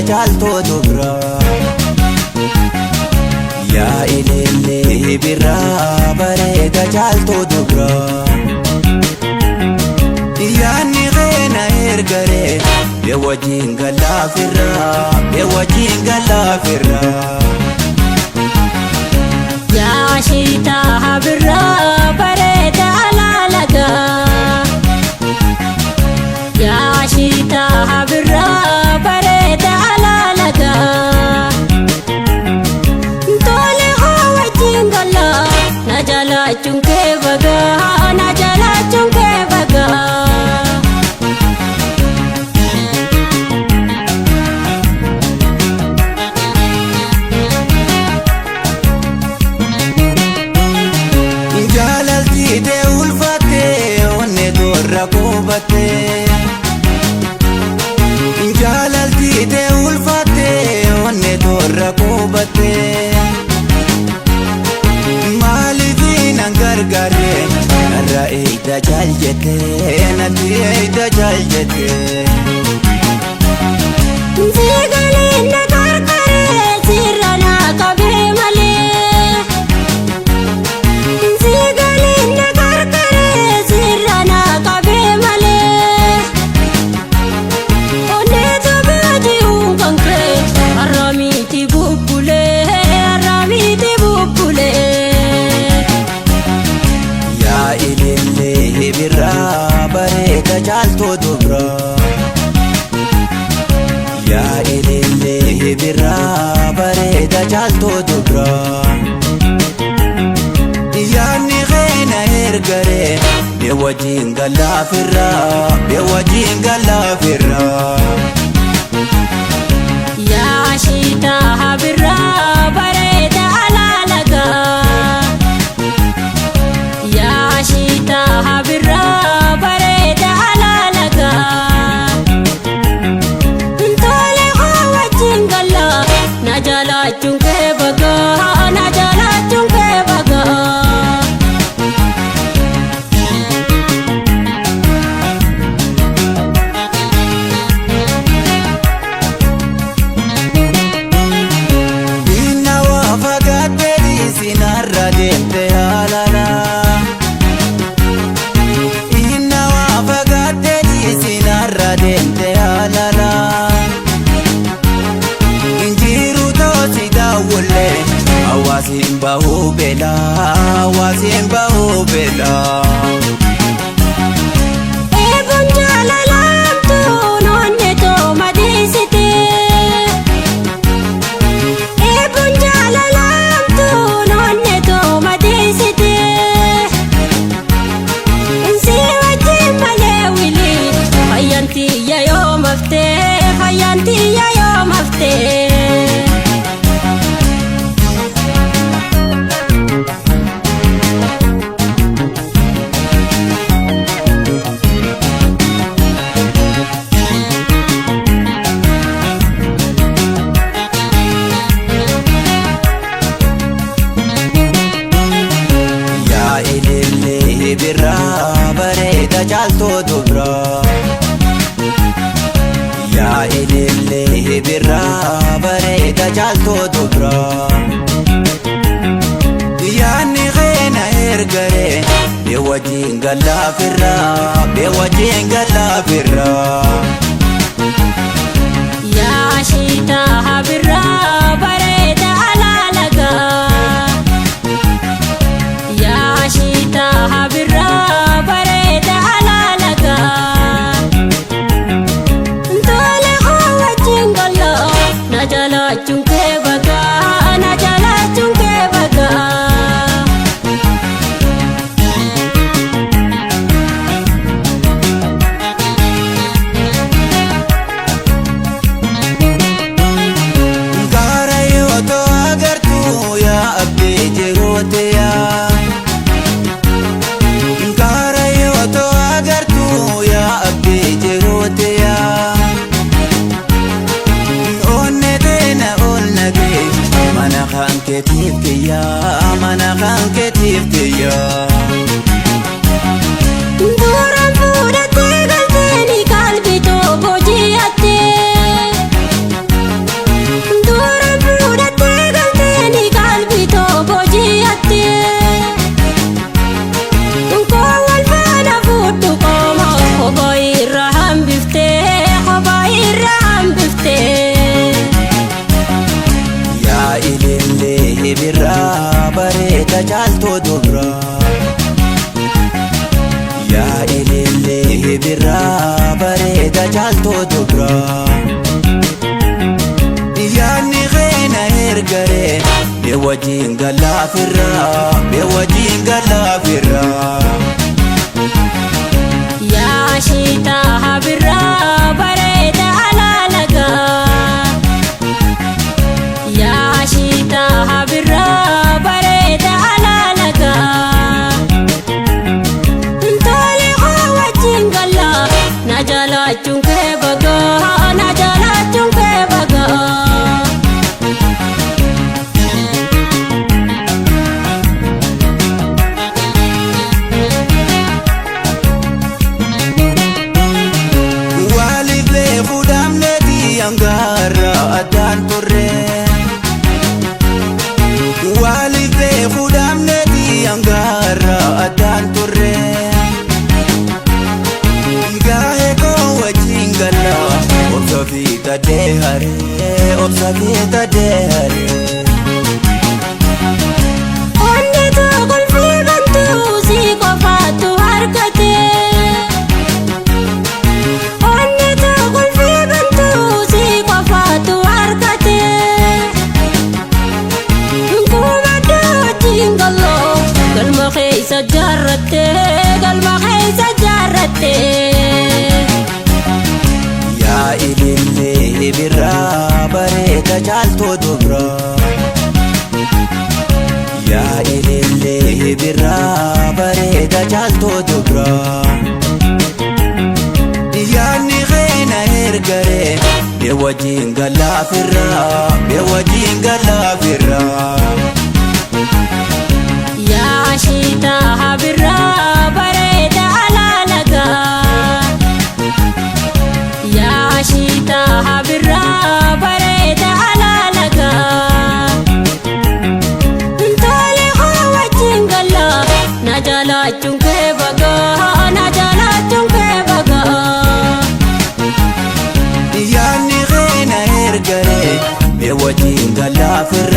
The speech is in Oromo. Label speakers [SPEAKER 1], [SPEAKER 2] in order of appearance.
[SPEAKER 1] Caaltoo dubraa yaa ilillee birraa bareeda caaltoo dubraa yaanni keena ergaree bee wajjin galaafirraa
[SPEAKER 2] yaa shiitaa birraa bareeda alaalagaa yaa shiitaa birraa bareeda tole wajjin gala na jalachuun kee bagaa na jalachuun kee bagaa
[SPEAKER 1] jaalaltii tee ulfattee onnee toorra qubattee jaalaltii tee ulfattee onnee toorra qubattee maaliifin an gargaaree narra eeyda jaaljettee natti eeyda jaaljettee
[SPEAKER 2] sigaleen na gargaaree sirra na qabee malee sigaleen na gargaaree sirra na qabee malee onneetu baaji'uun kan kee har'aamiiti bubbulee
[SPEAKER 1] yaa ilillee birraa bareeda caaltoo dubraa yaa ilillee birraa bareeda caaltoo dubraa yaanni keena ergaree bee wajjin galaafirraa
[SPEAKER 2] yaa shiitaa birraa bareeda alaalagaa yaa shiitaa birraa bareeda alaalagaa tole wajjin gala na jalachuun kee bagaa na jalachuun kee bagaa
[SPEAKER 1] sinarra deemte haalala inna waa fagaattee sinarra deemte haalala injiru toosi daawwallee hawaasiin bahuu beelaa
[SPEAKER 2] eeguun jaalalaamtuun onne too madiisitee eeguun jaalalaamtuun onne too madiisitee si wajjin malee wilii fayyantiyya yoo maftee
[SPEAKER 1] yaa ilillee birraa bareeda caaltoo dubraa yaa ilillee birraa bareeda caaltoo dubraa yaanni keena ergaree bee wajjin galaafirraa
[SPEAKER 2] yaa shiitaa birraa bareeda alaalagaa yaa shiitaa birraa bareeda alaalagaa tole wajjin gala na jalachuun kee bagaa na jalachuun kee bagaa
[SPEAKER 1] keetiif kiyyaa mana kan keetiif kiyyaa.
[SPEAKER 2] Duraan fuudhattee galteeni qalbii tokko ji'attee. Duraan fuudhattee galteeni qalbii tokko ji'attee. Koo wal faana fuudhu qooma kophaa irra hambiftee kophaa irra hambiftee.
[SPEAKER 1] Yaa ilillee birraa bareeda caaltuu dubraa. Yaa ilillee birraa bareeda caaltuu dubraa. Yaanni keenya ergaree mee wajjin galaafirraa mee wajjin galaafirraa.
[SPEAKER 2] Yaa shiitaa birraa bareeda alaalagaa. Yaa shiitaa birraa bareeda alaalagaa. Ntole koo wajjin gala na jaalachuun kee bagaa na jaalachuun kee bagaa.
[SPEAKER 1] Angaara addaan turre waliif beekuu dhaabneeti angaara addaan turre gaa'ee koo wajjin gala obsa fi taddee haree obsa fi taddee haree.
[SPEAKER 2] Onni tokko fuudhantu si qofaatu harkate. Galma keessa jaarrattee galma keessa jaarrattee.
[SPEAKER 1] Yaa ilillee birraa bareeda caaltuu dubraa. Yaa ilillee birraa bareeda caaltuu dubraa. Yaanni keenya ergaree mee wajjin galaafirraa mee wajjin galaafirraa.
[SPEAKER 2] Yaa shiitaa birraa bareeda alaalagaa. Yaa shiitaa birraa bareeda alaalagaa. Ntole koo wajjin gala na jaalachuun kee bagaa na jaalachuun kee bagaa.
[SPEAKER 1] Yaanni keenya ergaree mee wajjin galaafirraa.